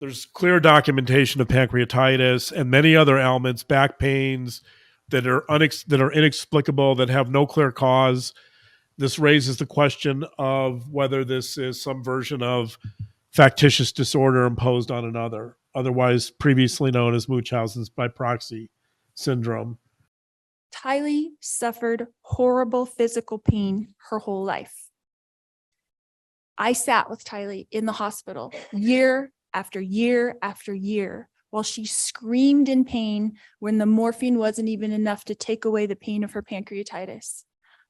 There's clear documentation of pancreatitis and many other ailments, back pains that are inexplicable, that have no clear cause. This raises the question of whether this is some version of factitious disorder imposed on another, otherwise previously known as Munchausen's by proxy syndrome. Tylee suffered horrible physical pain her whole life. I sat with Tylee in the hospital year after year after year while she screamed in pain when the morphine wasn't even enough to take away the pain of her pancreatitis.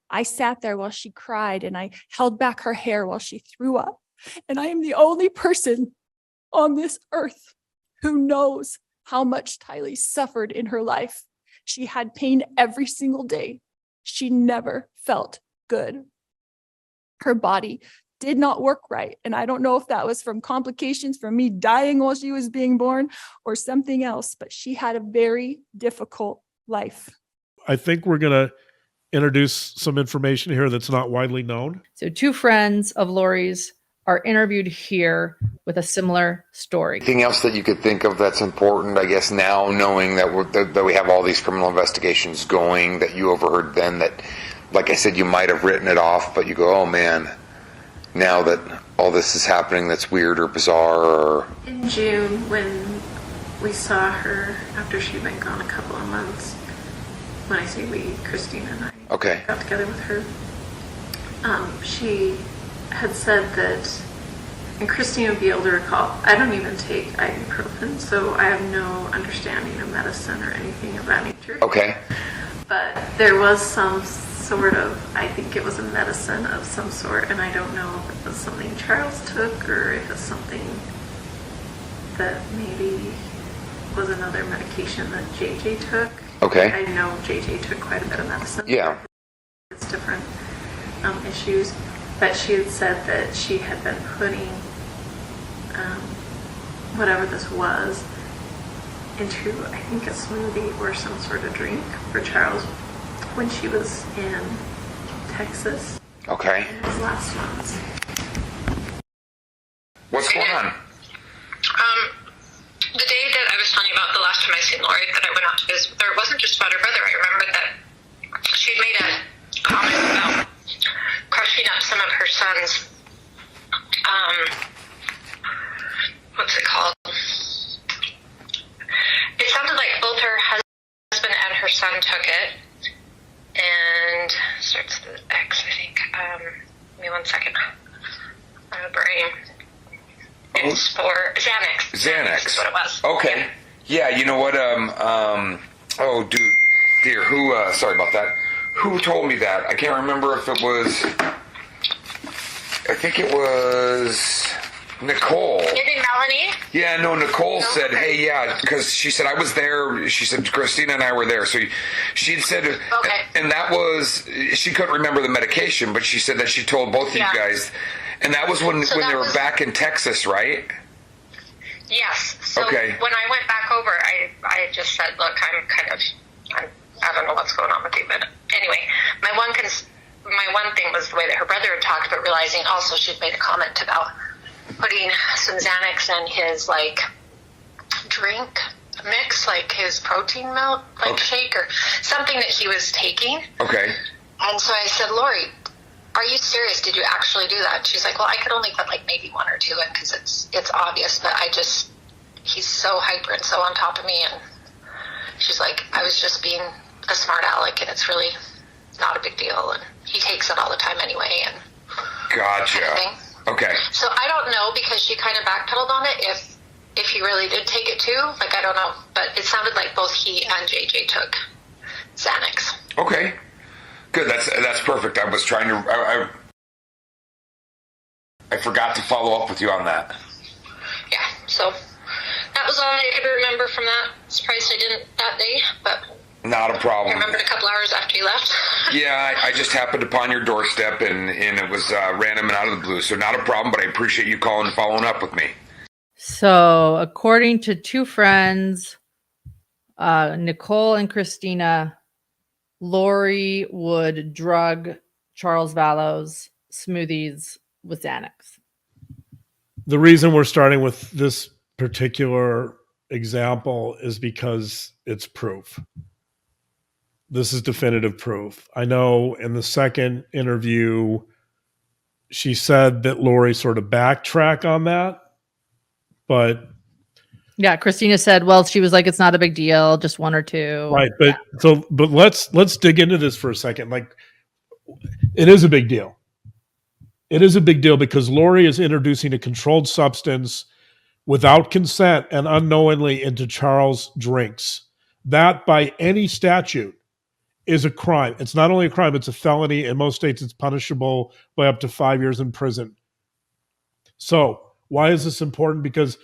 I sat there while she cried and I held back her hair while she threw up. And I am the only person on this earth who knows how much Tylee suffered in her life. She had pain every single day. She never felt good. Her body did not work right. And I don't know if that was from complications from me dying while she was being born or something else, but she had a very difficult life. I think we're going to introduce some information here that's not widely known. So 2 friends of Lori's are interviewed here with a similar story. Anything else that you could think of that's important, I guess, now knowing that we have all these criminal investigations going, that you overheard then, that, like I said, you might have written it off, but you go, oh man, now that all this is happening that's weird or bizarre? Or... In June, when we saw her after she'd been gone a couple of months, when I say we, Christine and I got together with her, she had said that, and Christine would be able to recall, I don't even take ibuprofen, so I have no understanding of medicine or anything of that nature. Okay. But there was some sort of, I think it was a medicine of some sort, and I don't know if it was something Charles took or if it's something that maybe was another medication that JJ took. Okay. I know JJ took quite a bit of medicine. Yeah. It's different issues. But she had said that she had been putting whatever this was into, I think, a smoothie or some sort of drink for Charles when she was in Texas. Okay. In his last months. What's going on? The day that I was telling you about the last time I seen Lori, that I went out to visit with her, it wasn't just about her brother. I remember that she'd made a comment about crushing up some of her son's, what's it called? It sounded like both her husband and her son took it, and starts with X, I think. Give me 1 second. I have a brain. It's for Xanax. Xanax is what it was. Okay. Yeah, you know what? Oh, dear. Who? Sorry about that. Who told me that? I can't remember if it was. I think it was Nicole. You think Melanie? Yeah, no, Nicole said, hey, yeah, because she said, I was there. She said, Christina and I were there. So she'd said, okay. And that was, she couldn't remember the medication, but she said that she told both of you guys. And that was when they were back in Texas, right? Yes. So when I went back over, I just said, look, I don't know what's going on with you, but anyway, my one thing was the way that her brother had talked, but realizing also she'd made a comment about putting some Xanax in his drink mix, like his protein milk shake or something that he was taking. Okay. And so I said, Lori, are you serious? Did you actually do that? She's like, well, I could only put maybe 1 or 2 in because it's obvious, but he's so hyper and so on top of me. And she's like, I was just being a smart aleck and it's really not a big deal. And he takes it all the time anyway. And gotcha. Kind of thing. Okay. So I don't know because she kind of backpedaled on it if he really did take it too. I don't know. But it sounded like both he and JJ took Xanax. Okay. Good. That's perfect. I was trying to. I forgot to follow up with you on that. Yeah. So that was all I could remember from that. Surprised I didn't that day, but not a problem. I remembered a couple hours after you left. Yeah, I just happened upon your doorstep, and it was random and out of the blue, so not a problem. But I appreciate you calling and following up with me. So, according to 2 friends, Nicole and Christina, Lori would drug Charles Vallow's smoothies with Xanax. The reason we're starting with this particular example is because it's proof. This is definitive proof. I know in the second interview, she said that Lori sort of backtracked on that, but Yeah, Christina said, well, she was like, it's not a big deal, just one or two. right. But let's dig into this for a second. Like, it is a big deal. It is a big deal because Lori is introducing a controlled substance without consent and unknowingly into Charles' drinks. That, by any statute, is a crime. It's not only a crime, it's a felony. In most states, it's punishable by up to 5 years in prison. So why is this important? Because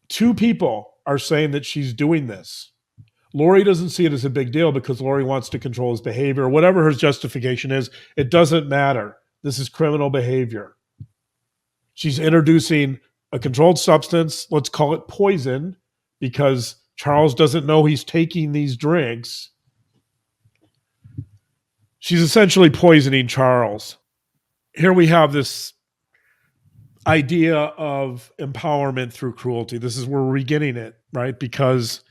two people are saying that she's doing this. Lori doesn't see it as a big deal because Lori wants to control his behavior. Whatever her justification is, it doesn't matter. This is criminal behavior. She's introducing a controlled substance, let's call it poison, because Charles doesn't know he's taking these drinks. She's essentially poisoning Charles. Here we have this idea of empowerment through cruelty. This is where we're getting it, right? Because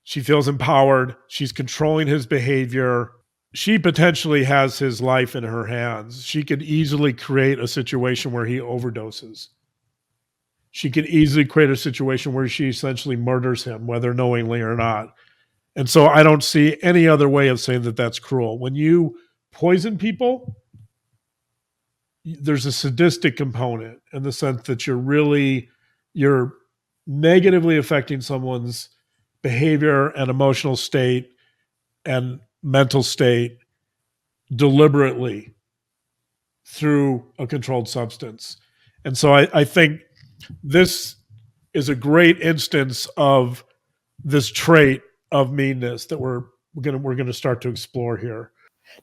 she feels empowered. She's controlling his behavior. She potentially has his life in her hands. She could easily create a situation where he overdoses. She could easily create a situation where she essentially murders him, whether knowingly or not. And so I don't see any other way of saying that that's cruel. When you poison people, there's a sadistic component in the sense that you're negatively affecting someone's behavior and emotional state and mental state deliberately through a controlled substance. And so I think this is a great instance of this trait of meanness that we're gonna start to explore here.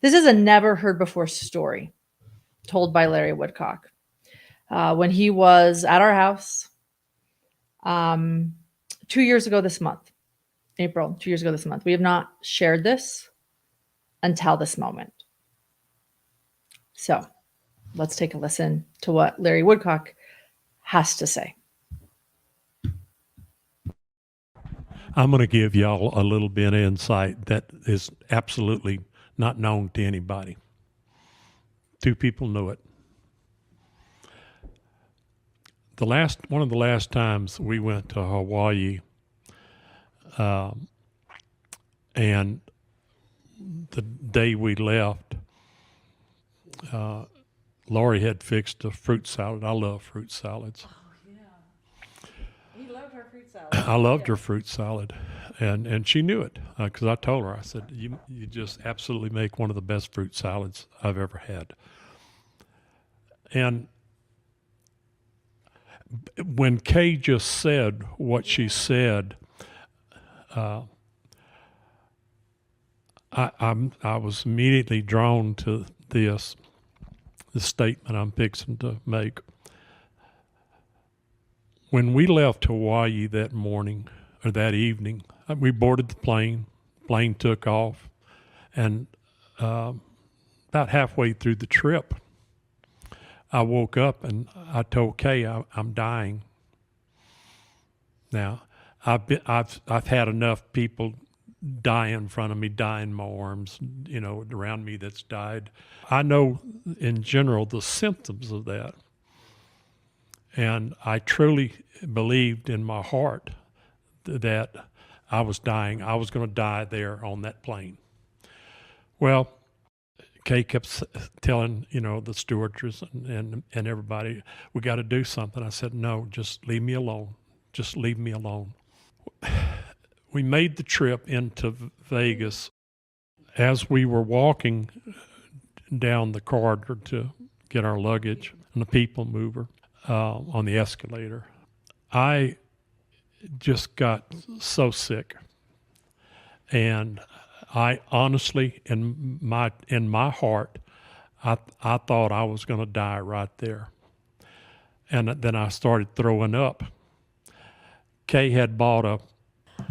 This is a never heard before story told by Larry Woodcock when he was at our house 2 years ago this month, April, 2 years ago this month. We have not shared this until this moment. So let's take a listen to what Larry Woodcock has to say. I'm going to give y'all a little bit of insight that is absolutely not known to anybody. Two people knew it. One of the last times we went to Hawaii, and the day we left, Lori had fixed a fruit salad. I love fruit salads. I loved her fruit salad, and she knew it because I told her. I said, "You just absolutely make one of the best fruit salads I've ever had." And when Kay just said what she said, I was immediately drawn to the statement I'm fixing to make. When we left Hawaii that morning or that evening, we boarded the plane. Plane took off, and about halfway through the trip, I woke up and I told Kay I'm dying. Now, I've had enough people die in front of me, die in my arms, around me that's died. I know in general the symptoms of that. And I truly believed in my heart that I was dying. I was going to die there on that plane. Well, Kay kept telling, the stewardess and everybody, we got to do something. I said, no, just leave me alone. Just leave me alone. We made the trip into Vegas. As we were walking down the corridor to get our luggage and the people mover, on the escalator, I just got so sick, and I honestly, in my heart, I thought I was going to die right there, and then I started throwing up. Kay had bought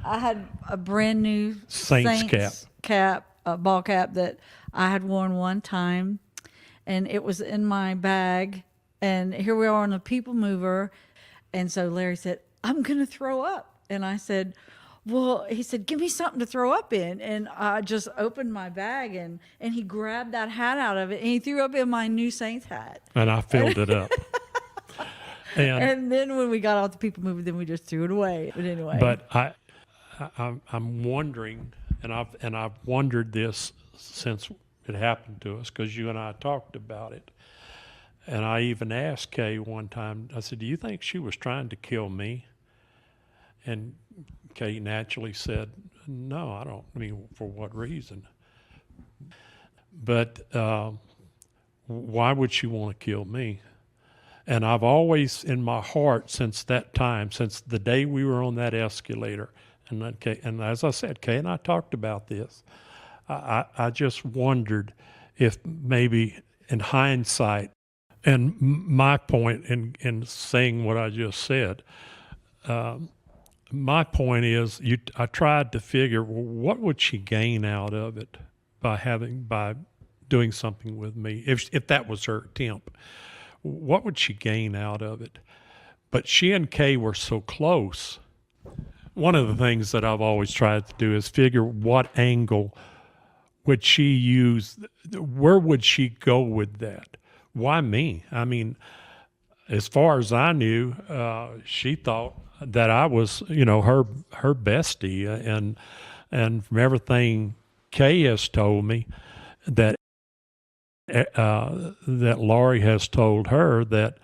I had a brand new Saints cap, a ball cap that I had worn one time, and it was in my bag. And here we are on a people mover. And so Larry said, I'm going to throw up. And I said, well, he said, give me something to throw up in. And I just opened my bag and he grabbed that hat out of it and he threw up in my new Saints hat. And I filled it up. And then when we got all the people moving, then we just threw it away. But anyway. But I'm wondering, and I've wondered this since it happened to us, because you and I talked about it. And I even asked Kay one time, I said, do you think she was trying to kill me? And Kay naturally said, no, I don't. I mean, for what reason? But why would she want to kill me? And I've always, in my heart, since that time, since the day we were on that escalator, and as I said, Kay and I talked about this, I just wondered if maybe in hindsight, and my point in saying what I just said, my point is, I tried to figure, well, what would she gain out of it by doing something with me, if that was her attempt? What would she gain out of it? But she and Kay were so close. One of the things that I've always tried to do is figure what angle would she use, where would she go with that? Why me? I mean, as far as I knew, she thought that I was, her bestie, and from everything Kay has told me, that Lori has told her that,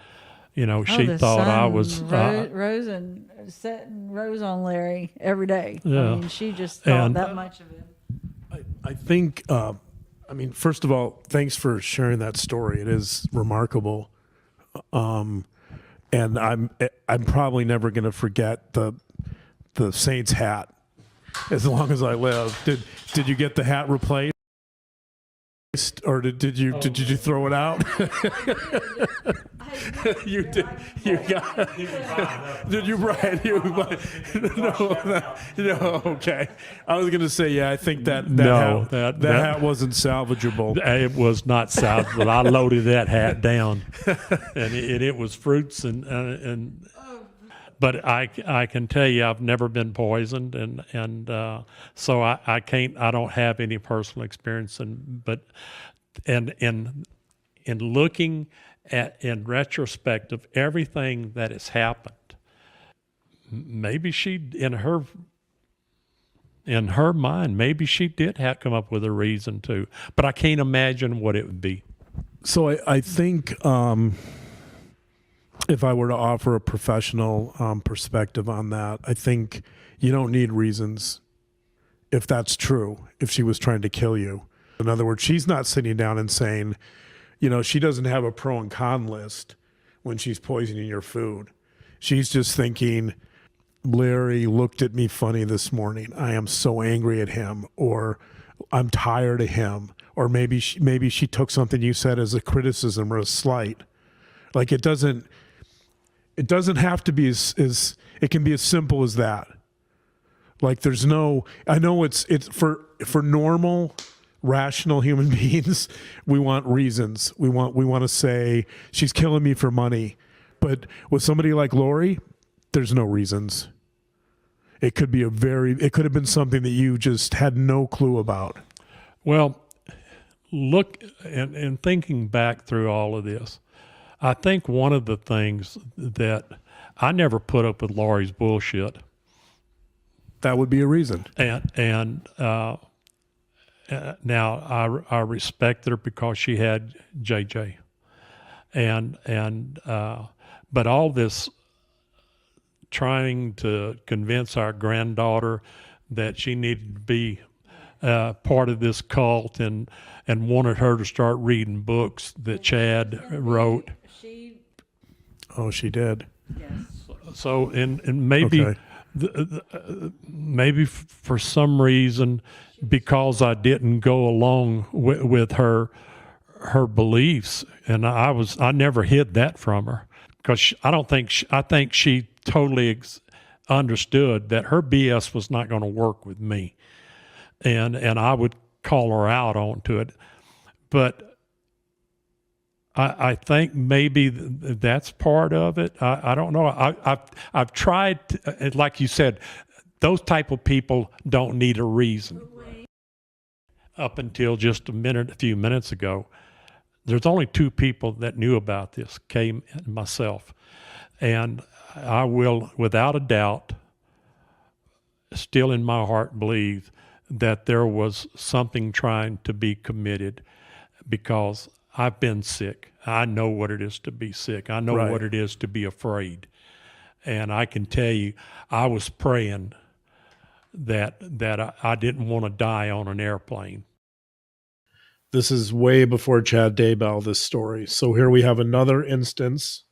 she thought I was Rose and setting Rose on Larry every day. Yeah. I mean, she just thought And that much of him. I think, first of all, thanks for sharing that story. It is remarkable. And I'm probably never going to forget the Saints hat as long as I live. Did you get the hat replaced? Or did you throw it out? You did. You got. Did you, Brian? No. Okay. I was gonna say, yeah. I think that hat wasn't salvageable. It was not salvageable. I loaded that hat down, and it was fruits and. But I can tell you, I've never been poisoned, and so I can't. I don't have any personal experience, but in looking at, in retrospect of everything that has happened, maybe she in her mind, maybe she did have come up with a reason to, but I can't imagine what it would be. So I think. If I were to offer a professional perspective on that, I think you don't need reasons if that's true, if she was trying to kill you. In other words, she's not sitting down and saying, she doesn't have a pro and con list when she's poisoning your food. She's just thinking, Larry looked at me funny this morning. I am so angry at him, or I'm tired of him, or maybe she took something you said as a criticism or a slight. Like it doesn't have to be as it can be as simple as that. Like there's no, I know it's for normal, rational human beings, we want reasons. We want to say she's killing me for money. But with somebody like Lori, there's no reasons. It could have been something that you just had no clue about. Well, look, and thinking back through all of this, I think one of the things that I never put up with Lori's bullshit. That would be a reason. And now I respected her because she had JJ, but all this trying to convince our granddaughter that she needed to be part of this cult and wanted her to start reading books that Chad wrote. She did. Yes. So and maybe Okay. Maybe for some reason, because I didn't go along with her beliefs, and I never hid that from her, because I think she totally understood that her BS was not going to work with me, and I would call her out onto it, but I think maybe that's part of it. I don't know. I've tried, like you said, those type of people don't need a reason. Up until just a few minutes ago, there's only two people that knew about this, Kay and myself. And I will, without a doubt, still in my heart believe that there was something trying to be committed, because I've been sick. I know what it is to be sick. I know what it is to be afraid. And I can tell you, I was praying that I didn't want to die on an airplane. This is way before Chad Daybell, this story. So here we have another instance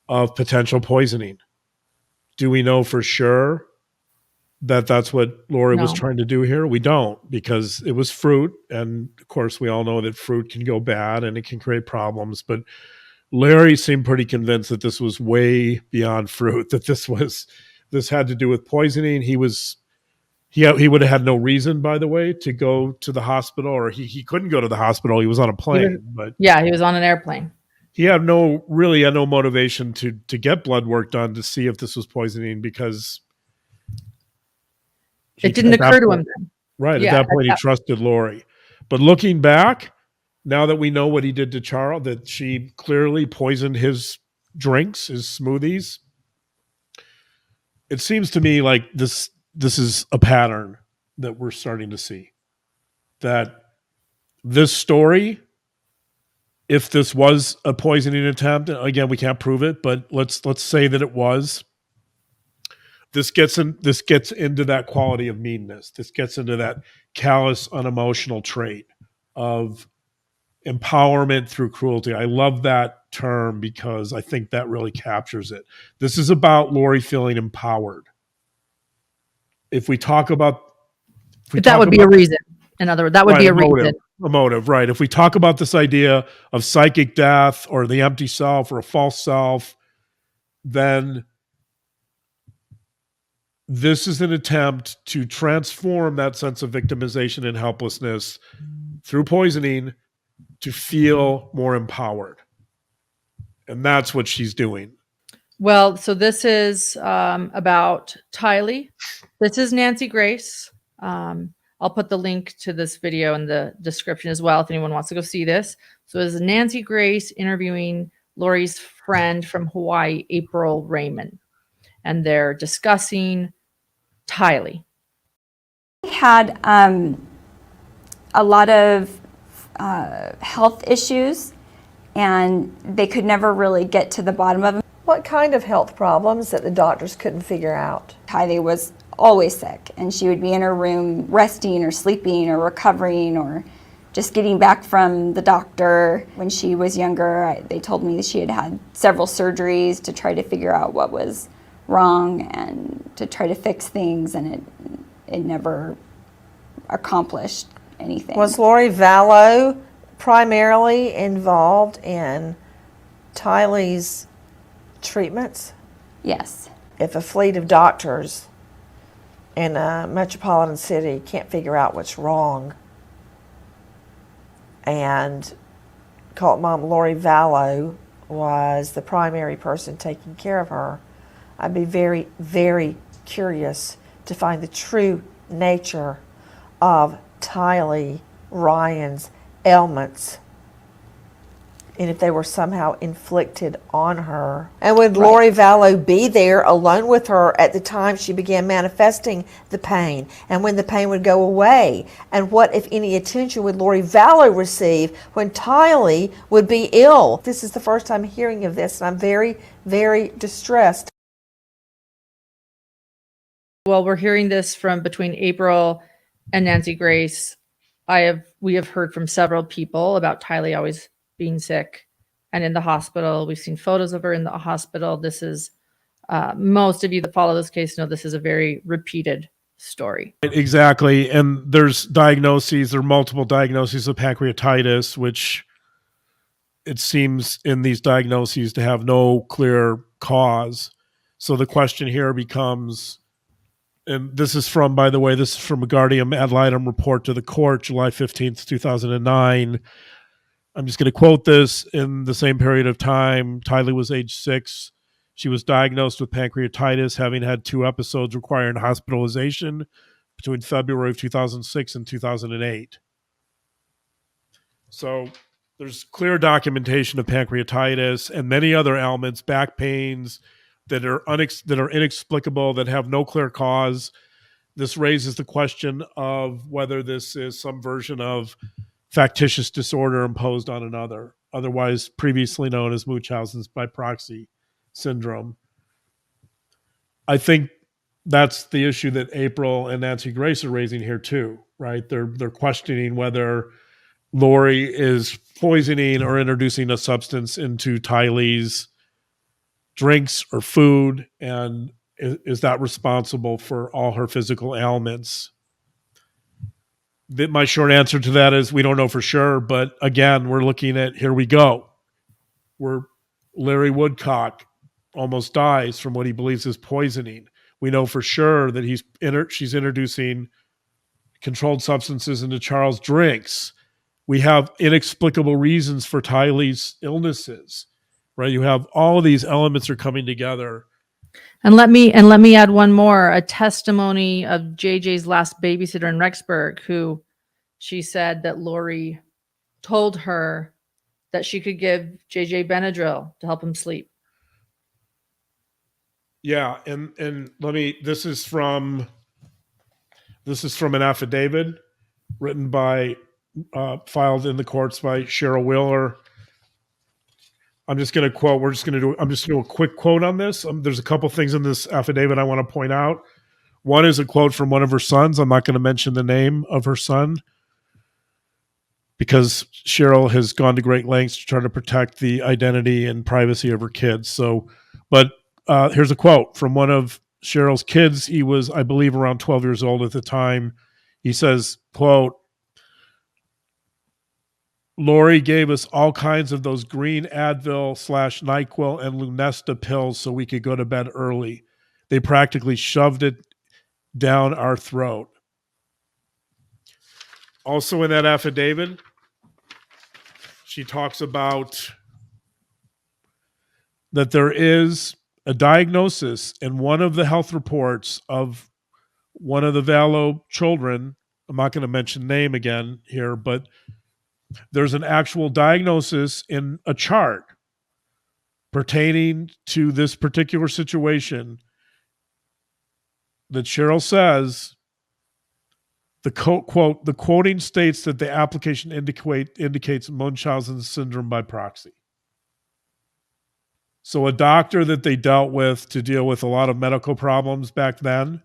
of potential poisoning. Do we know for sure that that's what Lori was trying to do here? We don't, because it was fruit. And of course, we all know that fruit can go bad and it can create problems. But Larry seemed pretty convinced that this was way beyond fruit, that this had to do with poisoning. He would have had no reason, by the way, to go to the hospital, or he couldn't go to the hospital. He was on a plane, he was on an airplane. He had no motivation to get blood work done to see if this was poisoning, because it didn't occur to him then. Right. At that point, he trusted Lori. But looking back, now that we know what he did to Charles, that she clearly poisoned his drinks, his smoothies, it seems to me like this is a pattern that we're starting to see. That this story, if this was a poisoning attempt, again, we can't prove it, but let's say that it was. This gets into that quality of meanness. This gets into that callous, unemotional trait of empowerment through cruelty. I love that term because I think that really captures it. This is about Lori feeling empowered. If we talk about... that would be a reason. In other words, that would be a reason. A motive, right. If we talk about this idea of psychic death or the empty self or a false self, then this is an attempt to transform that sense of victimization and helplessness through poisoning to feel more empowered. And that's what she's doing. Well, so this is about Tylee. This is Nancy Grace. I'll put the link to this video in the description as well if anyone wants to go see this. So it's Nancy Grace interviewing Lori's friend from Hawaii, April Raymond. And they're discussing Tylee. We had a lot of health issues, and they could never really get to the bottom of them. What kind of health problems that the doctors couldn't figure out? Tylee was always sick, and she would be in her room resting or sleeping or recovering or just getting back from the doctor. When she was younger, they told me that she had had several surgeries to try to figure out what was wrong and to try to fix things, and it never accomplished anything. Was Lori Vallow primarily involved in Tylee's treatments? Yes. If a fleet of doctors in a metropolitan city can't figure out what's wrong, and cult mom Lori Vallow was the primary person taking care of her, I'd be very, very curious to find the true nature of Tylee Ryan's ailments, and if they were somehow inflicted on her. And would Lori Vallow be there alone with her at the time she began manifesting the pain, and when the pain would go away? And what, if any, attention would Lori Vallow receive when Tylee would be ill? This is the first time hearing of this, and I'm very, very distressed. Well, we're hearing this from between April and Nancy Grace. We have heard from several people about Tylee always being sick and in the hospital. We've seen photos of her in the hospital. This is, most of you that follow this case know this is a very repeated story. Exactly. And there's multiple diagnoses of pancreatitis, which it seems in these diagnoses to have no clear cause. So the question here becomes, and this is from a Guardian ad litem report to the court, July 15th, 2009. I'm just going to quote this. In the same period of time, Tylee was age 6. She was diagnosed with pancreatitis, having had 2 episodes requiring hospitalization between February of 2006 and 2008. So there's clear documentation of pancreatitis and many other ailments, back pains that are inexplicable, that have no clear cause. This raises the question of whether this is some version of factitious disorder imposed on another, otherwise previously known as Munchausen's by proxy syndrome. I think that's the issue that April and Nancy Grace are raising here too, right? They're questioning whether Lori is poisoning or introducing a substance into Tylee's drinks or food, and is that responsible for all her physical ailments? My short answer to that is we don't know for sure, but again, we're looking at, here we go. Larry Woodcock almost dies from what he believes is poisoning. We know for sure that she's introducing controlled substances into Charles' drinks. We have inexplicable reasons for Tylee's illnesses, right? You have all of these elements are coming together. And let me add one more, a testimony of JJ's last babysitter in Rexburg, who she said that Lori told her that she could give JJ Benadryl to help him sleep. Yeah, and this is from an affidavit written by filed in the courts by Cheryl Wheeler. I'm just going to do a quick quote on this. There's a couple things in this affidavit I want to point out. One is a quote from one of her sons. I'm not going to mention the name of her son because Cheryl has gone to great lengths to try to protect the identity and privacy of her kids. But here's a quote from one of Cheryl's kids. He was, I believe, around 12 years old at the time. He says, quote, Lori gave us all kinds of those green Advil / NyQuil and Lunesta pills so we could go to bed early. They practically shoved it down our throat. Also in that affidavit, she talks about that there is a diagnosis in one of the health reports of one of the Vallow children. I'm not going to mention name again here, but there's an actual diagnosis in a chart pertaining to this particular situation that Cheryl says, the quote, the quoting states that the application indicates Munchausen syndrome by proxy. So a doctor that they dealt with to deal with a lot of medical problems back then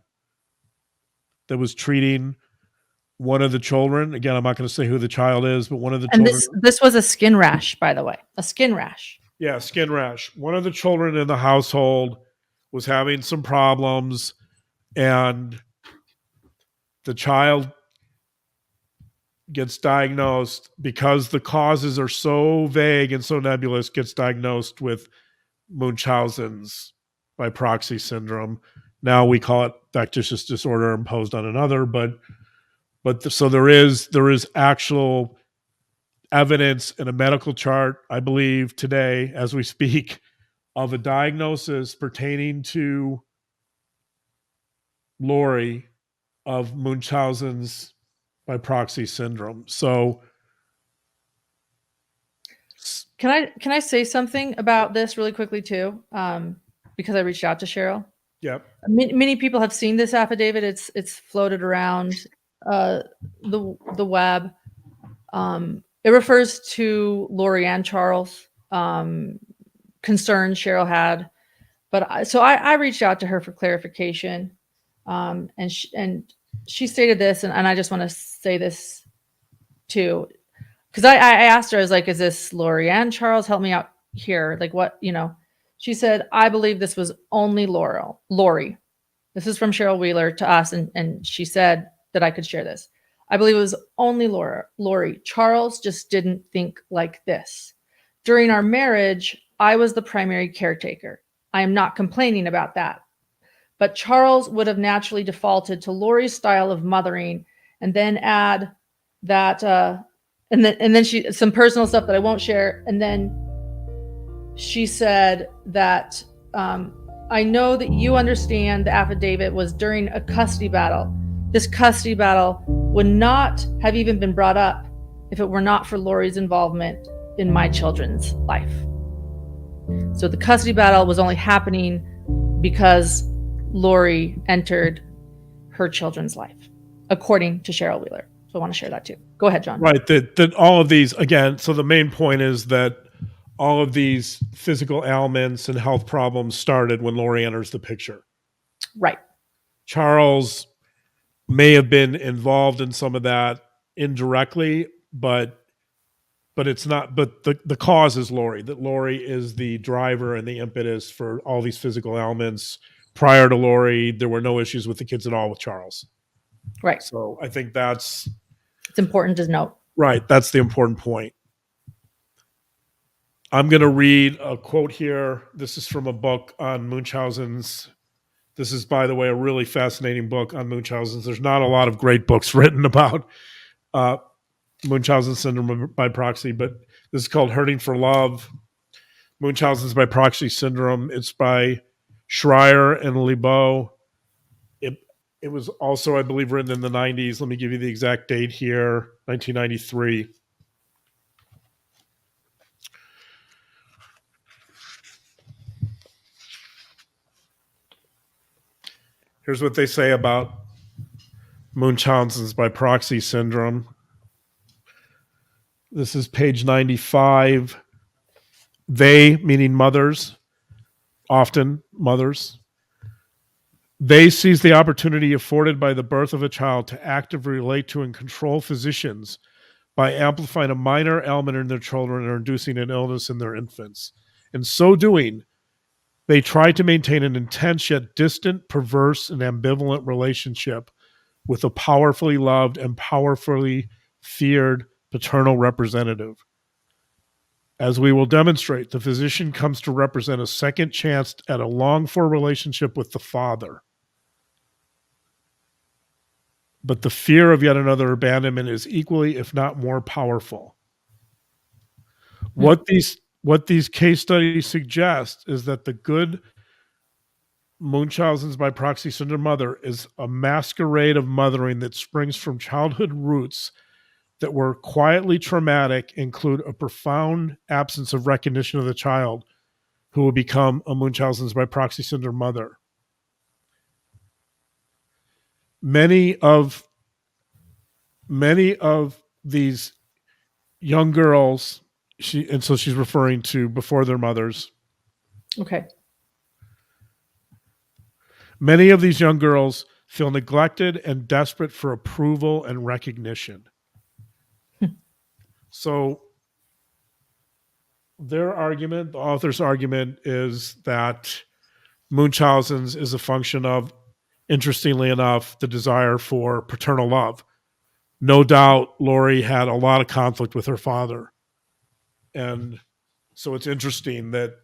that was treating one of the children. Again, I'm not going to say who the child is, but one of the children. And this was a skin rash, by the way, a skin rash. Yeah, skin rash. One of the children in the household was having some problems, and the child gets diagnosed because the causes are so vague and so nebulous, gets diagnosed with Munchausen's by proxy syndrome. Now we call it factitious disorder imposed on another, so there is actual evidence in a medical chart, I believe today as we speak, of a diagnosis pertaining to Lori of Munchausen's by proxy syndrome. So can I say something about this really quickly too? Because I reached out to Cheryl. Yep. Many people have seen this affidavit. It's floated around the web. It refers to Lori and Charles, concerns Cheryl had, but I reached out to her for clarification, and she stated this, and I just want to say this too, because I asked her, I was like, "Is this Lori and Charles? Help me out here. Like, what, you know?" She said, "I believe this was only Lori." This is from Cheryl Wheeler to us, and she said that I could share this. "I believe it was only Lori. Charles just didn't think like this. During our marriage, I was the primary caretaker. I am not complaining about that. But Charles would have naturally defaulted to Lori's style of mothering and then add that And then she, some personal stuff that I won't share. And then she said that, I know that you understand the affidavit was during a custody battle. This custody battle would not have even been brought up if it were not for Lori's involvement in my children's life. So the custody battle was only happening because Lori entered her children's life, according to Cheryl Wheeler. So I want to share that too. Go ahead, John. Right. That all of these, again, so the main point is that all of these physical ailments and health problems started when Lori enters the picture. Right. Charles may have been involved in some of that indirectly, but it's not, but the cause is Lori, that Lori is the driver and the impetus for all these physical ailments. Prior to Lori, there were no issues with the kids at all with Charles. Right. So I think it's important to note. Right. That's the important point. I'm going to read a quote here. This is from a book on Munchausen's. This is, by the way, a really fascinating book on Munchausen's. There's not a lot of great books written about Munchausen syndrome by proxy, but this is called Hurting for Love, Munchausen's by Proxy Syndrome. It's by Schreier and Lebeau. It was also, I believe, written in the 90s. Let me give you the exact date here, 1993. Here's what they say about Munchausen's by proxy syndrome. This is page 95. They, meaning mothers, often mothers, they seize the opportunity afforded by the birth of a child to actively relate to and control physicians by amplifying a minor ailment in their children or inducing an illness in their infants. In so doing, they try to maintain an intense yet distant, perverse, and ambivalent relationship with a powerfully loved and powerfully feared paternal representative. As we will demonstrate, the physician comes to represent a second chance at a longed-for relationship with the father. But the fear of yet another abandonment is equally, if not more, powerful. What these case studies suggest is that the good Munchausen's by proxy syndrome mother is a masquerade of mothering that springs from childhood roots that were quietly traumatic, include a profound absence of recognition of the child who will become a Munchausen's by proxy syndrome mother. Many of these young girls, so she's referring to before their mothers. Okay. Many of these young girls feel neglected and desperate for approval and recognition. So their argument, the author's argument, is that Munchausen's is a function of, interestingly enough, the desire for paternal love. No doubt Lori had a lot of conflict with her father. And so it's interesting that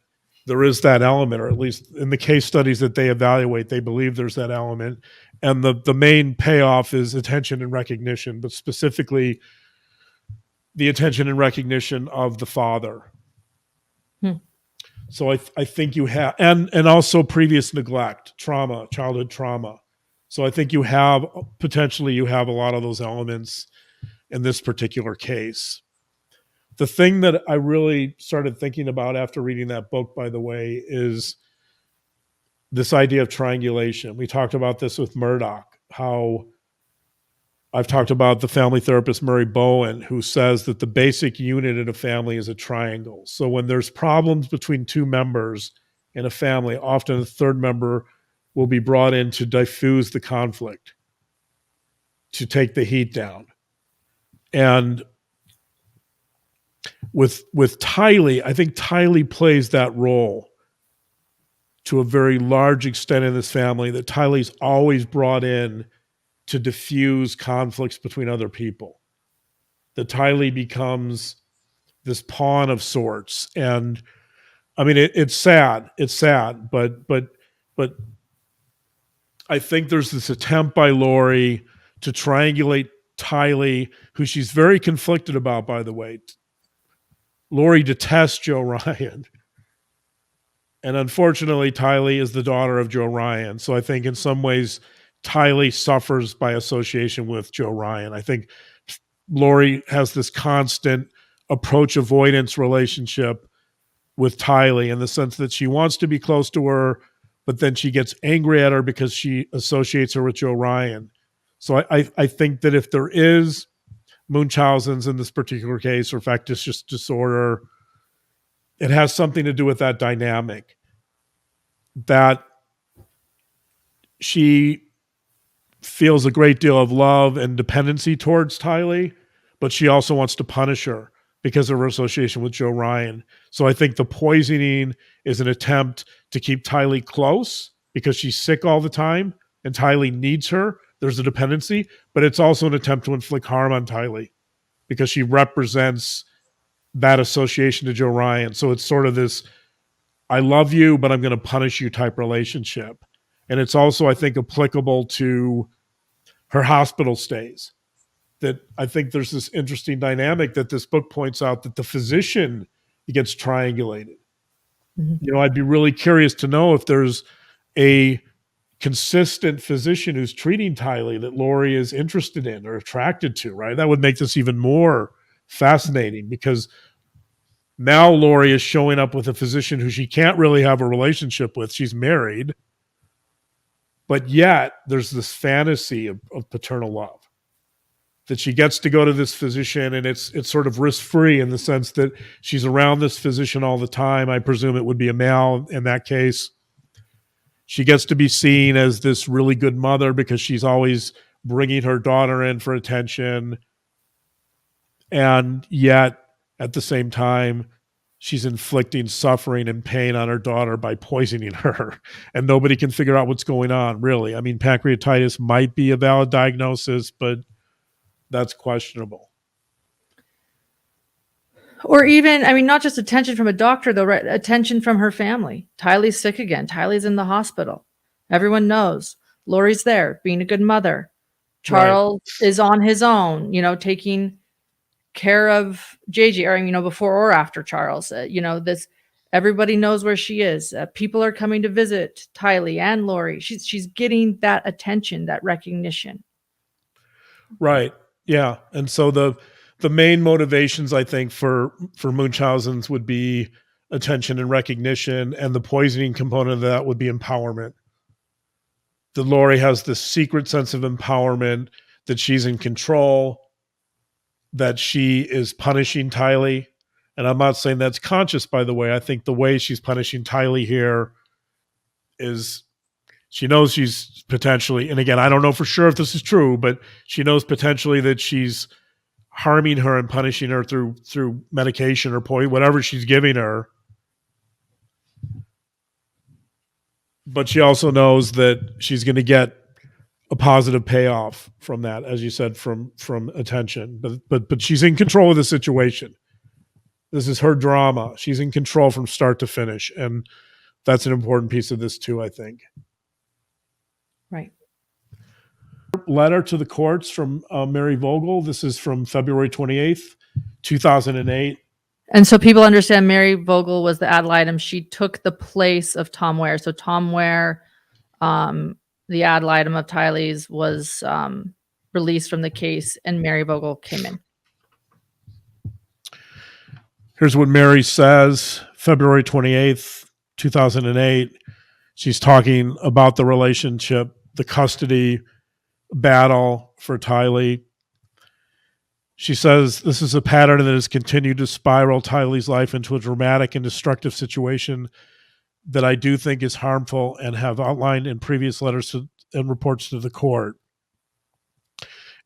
there is that element, or at least in the case studies that they evaluate, they believe there's that element. And the main payoff is attention and recognition, but specifically the attention and recognition of the father. So I think you have, and also previous neglect, trauma, childhood trauma. So I think you have a lot of those elements in this particular case. The thing that I really started thinking about after reading that book, by the way, is this idea of triangulation. We talked about this with Murdoch, how I've talked about the family therapist Murray Bowen, who says that the basic unit in a family is a triangle. So when there's problems between two members in a family, often the third member will be brought in to diffuse the conflict, to take the heat down. And with Tylee, I think Tylee plays that role to a very large extent in this family, that Tylee's always brought in to diffuse conflicts between other people. That Tylee becomes this pawn of sorts. And I mean, it's sad, but I think there's this attempt by Lori to triangulate Tylee, who she's very conflicted about, by the way. Lori detests Joe Ryan. And unfortunately, Tylee is the daughter of Joe Ryan. So I think in some ways, Tylee suffers by association with Joe Ryan. I think Lori has this constant approach avoidance relationship with Tylee in the sense that she wants to be close to her, but then she gets angry at her because she associates her with Joe Ryan. So I think that if there is Munchausen's in this particular case, or factitious disorder, it has something to do with that dynamic, that she feels a great deal of love and dependency towards Tylee, but she also wants to punish her because of her association with Joe Ryan. So I think the poisoning is an attempt to keep Tylee close because she's sick all the time and Tylee needs her. There's a dependency, but it's also an attempt to inflict harm on Tylee because she represents that association to Joe Ryan. So it's sort of this, I love you, but I'm going to punish you type relationship. And it's also, I think, applicable to her hospital stays. That I think there's this interesting dynamic that this book points out, that the physician gets triangulated. Mm-hmm. You know, I'd be really curious to know if there's a consistent physician who's treating Tylee that Lori is interested in or attracted to, right? That would make this even more fascinating, because now Lori is showing up with a physician who she can't really have a relationship with. She's married, but yet there's this fantasy of paternal love, that she gets to go to this physician, and it's sort of risk-free in the sense that she's around this physician all the time. I presume it would be a male in that case. She gets to be seen as this really good mother because she's always bringing her daughter in for attention. And yet, at the same time, she's inflicting suffering and pain on her daughter by poisoning her. And nobody can figure out what's going on, really. I mean, pancreatitis might be a valid diagnosis, but that's questionable. Or even, I mean, not just attention from a doctor, though, right? Attention from her family. Tylee's sick again. Tylee's in the hospital. Everyone knows. Lori's there, being a good mother. Charles is on his own, you know, taking care of JJ, or, you know, before or after Charles. You know, this, everybody knows where she is. People are coming to visit Tylee and Lori. She's getting that attention, that recognition. Right. Yeah. And so the main motivations, I think, for Munchausen's would be attention and recognition, and the poisoning component of that would be empowerment. That Lori has this secret sense of empowerment, that she's in control, that she is punishing Tylee. And I'm not saying that's conscious, by the way. I think the way she's punishing Tylee here is she knows she's potentially, and again, I don't know for sure if this is true, but she knows potentially that she's harming her and punishing her through medication or poison, whatever she's giving her. But she also knows that she's going to get a positive payoff from that, as you said, from attention. But she's in control of the situation. This is her drama. She's in control from start to finish, and that's an important piece of this too, I think. Right. Letter to the courts from Mary Vogel. This is from February 28th, 2008. And so people understand Mary Vogel was the ad litem. She took the place of Tom Ware. So Tom Ware, the ad litem of Tylee's, was released from the case, and Mary Vogel came in. Here's what Mary says, February 28th, 2008. She's talking about the relationship, the custody battle for Tylee. She says, this is a pattern that has continued to spiral Tylee's life into a dramatic and destructive situation that I do think is harmful and have outlined in previous letters and reports to the court.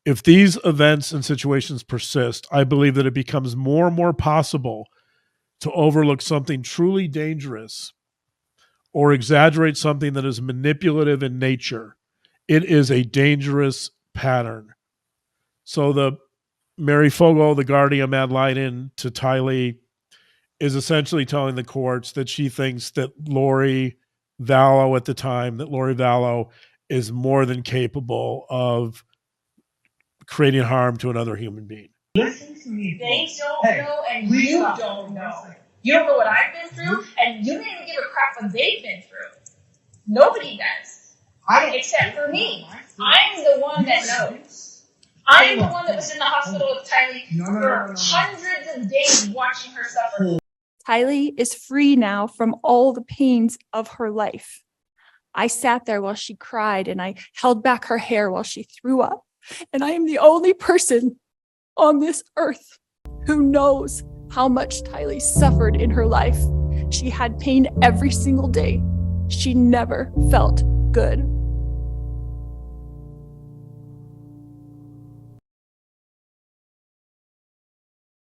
If these events and situations persist, I believe that it becomes more and more possible to overlook something truly dangerous or exaggerate something that is manipulative in nature. It is a dangerous pattern. So the Mary Vogel, the guardian ad litem to Tylee, is essentially telling the courts that she thinks that Lori Vallow at the time, that Lori Vallow is more than capable of creating harm to another human being. Listen to me. They don't know, and you don't know. You don't know what I've been through, and you don't even give a crap what they've been through. Nobody does. Except for me. I'm the one that knows. I'm the one that was in the hospital with Tylee for hundreds of days watching her suffer. Tylee is free now from all the pains of her life. I sat there while she cried, and I held back her hair while she threw up. And I am the only person on this earth who knows how much Tylee suffered in her life. She had pain every single day. She never felt good.